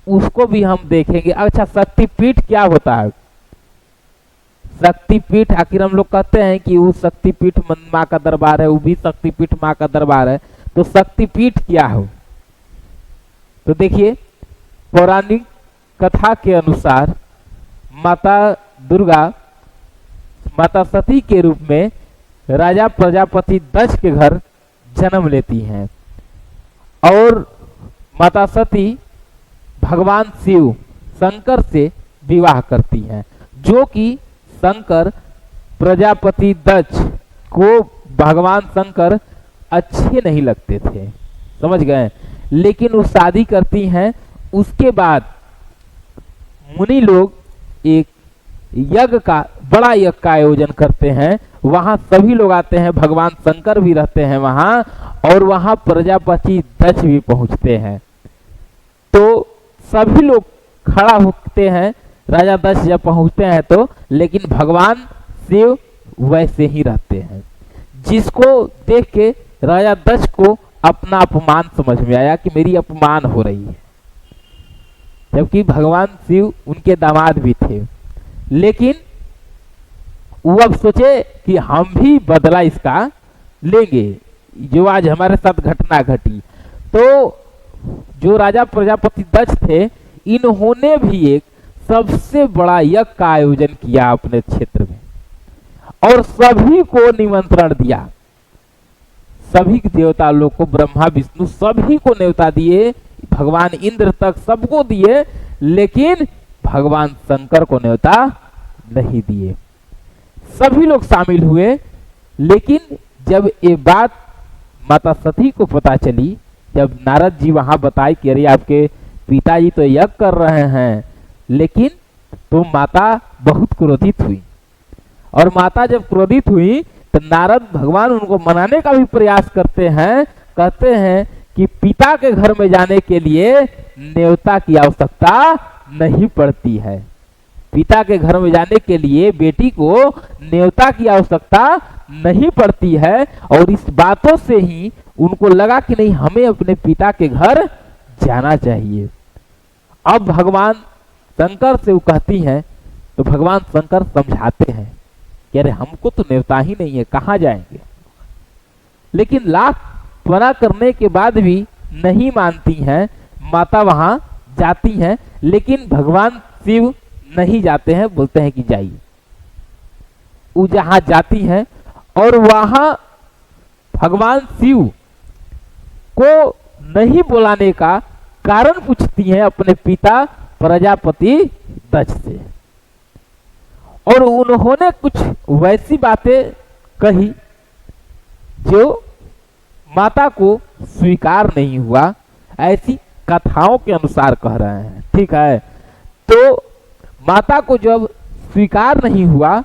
उसको भी हम देखेंगे। अच्छा, शक्तिपीठ क्या होता है? शक्तिपीठ, आखिर हम लोग कहते हैं कि वो शक्तिपीठ माँ का दरबार है, वो भी शक्तिपीठ माँ का दरबार है, तो शक्तिपीठ क्या हो? तो देखिए, पौराणिक कथा के अनुसार माता दुर्गा माता सती के रूप में राजा प्रजापति दक्ष के घर जन्म लेती हैं और माता सती भगवान शिव शंकर से विवाह करती हैं, जो कि शंकर प्रजापति दक्ष को भगवान शंकर अच्छे नहीं लगते थे, समझ गए। लेकिन वो शादी करती हैं। उसके बाद मुनि लोग एक यज्ञ का, बड़ा यज्ञ का आयोजन करते हैं। वहां सभी लोग आते हैं, भगवान शंकर भी रहते हैं वहां, और वहां प्रजापति दक्ष भी पहुंचते हैं। तो सभी लोग खड़ा होते हैं राजा दक्ष जब पहुंचते हैं तो, लेकिन भगवान शिव वैसे ही रहते हैं, जिसको देख के राजा दक्ष को अपना अपमान समझ में आया कि मेरी अपमान हो रही है, जबकि भगवान शिव उनके दामाद भी थे। लेकिन वो अब सोचे कि हम भी बदला इसका लेंगे, जो आज हमारे साथ घटना घटी। तो जो राजा प्रजापति दक्ष थे, इन्होंने भी एक सबसे बड़ा यज्ञ का आयोजन किया अपने क्षेत्र में और सभी को निमंत्रण दिया। सभी देवता लोग को, ब्रह्मा विष्णु सभी को न्योता दिए, भगवान इंद्र तक सबको दिए, लेकिन भगवान शंकर को न्योता नहीं दिए। सभी लोग शामिल हुए, लेकिन जब ये बात माता सती को पता चली, जब नारद जी वहां बताए कि अरे आपके पिताजी तो यज्ञ कर रहे हैं, लेकिन तो माता बहुत क्रोधित हुई। और माता जब क्रोधित हुई तो नारद भगवान उनको मनाने का भी प्रयास करते हैं, कहते हैं कि पिता के घर में जाने के लिए न्योता की आवश्यकता नहीं पड़ती है। पिता के घर में जाने के लिए बेटी को न्योता की आवश्यकता नहीं पड़ती है। और इस बातों से ही उनको लगा कि नहीं, हमें अपने पिता के घर जाना चाहिए। अब भगवान शंकर से वो कहती हैं, तो भगवान शंकर समझाते हैं कि अरे हमको तो न्योता ही नहीं है, कहाँ जाएंगे। लेकिन लाख मना करने के बाद भी नहीं मानती हैं, माता वहां जाती हैं, लेकिन भगवान शिव नहीं जाते हैं, बोलते हैं कि जाइए। वो जहां जाती हैं और वहां भगवान शिव को नहीं बुलाने का कारण पूछती हैं अपने पिता प्रजापति दक्ष से। और उन्होंने कुछ वैसी बातें कही जो माता को स्वीकार नहीं हुआ, ऐसी कथाओं के अनुसार कह रहे हैं, ठीक है। तो माता को जब स्वीकार नहीं हुआ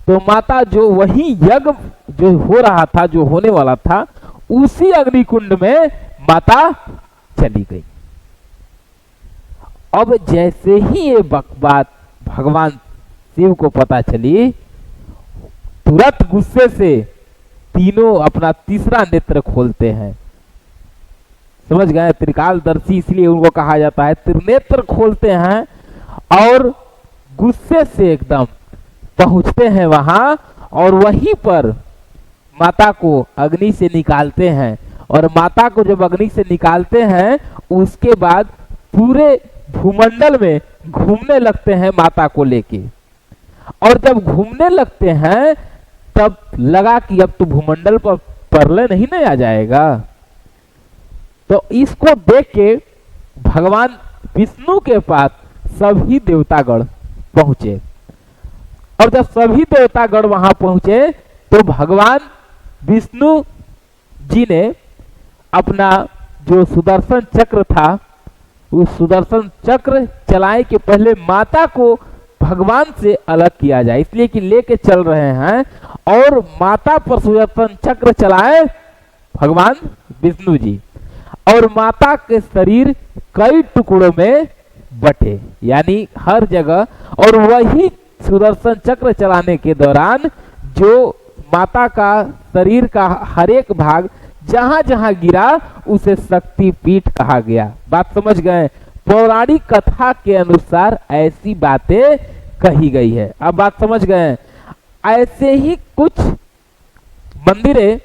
तो माता जो वही यज्ञ जो हो रहा था, जो होने वाला था, उसी अग्निकुंड में माता चली गई। अब जैसे ही ये बात भगवान शिव को पता चली, तुरंत गुस्से से तीनों अपना तीसरा नेत्र खोलते हैं। समझ गए, त्रिकालदर्शी इसलिए उनको कहा जाता है। त्रिनेत्र खोलते हैं और गुस्से से एकदम पहुंचते हैं वहां, और वहीं पर माता को अग्नि से निकालते हैं। और माता को जब अग्नि से निकालते हैं, उसके बाद पूरे भूमंडल में घूमने लगते हैं माता को लेके। और जब घूमने लगते हैं तब लगा कि अब तो भूमंडल पर प्रलय नहीं न आ जाएगा। तो इसको देख के भगवान विष्णु के पास सभी देवतागण पहुंचे। और जब सभी देवतागण वहां पहुंचे तो भगवान विष्णु जी ने अपना जो सुदर्शन चक्र था, उस सुदर्शन चक्र चलाए के पहले माता को भगवान से अलग किया जाए, इसलिए कि लेके चल रहे हैं। और माता पर सुदर्शन चक्र चलाए भगवान विष्णु जी, और माता के शरीर कई टुकड़ों में बटे, यानी हर जगह। और वही सुदर्शन चक्र चलाने के दौरान जो माता का शरीर का हर एक भाग जहां जहां गिरा, उसे शक्तिपीठ कहा गया। बात समझ गए। पौराणिक कथा के अनुसार ऐसी बातें कही गई है। अब बात समझ गए हैं। ऐसे ही कुछ मंदिरें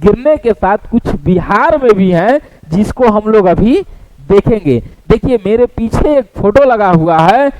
गिरने के साथ कुछ बिहार में भी हैं, जिसको हम लोग अभी देखेंगे। देखिए मेरे पीछे एक फोटो लगा हुआ है,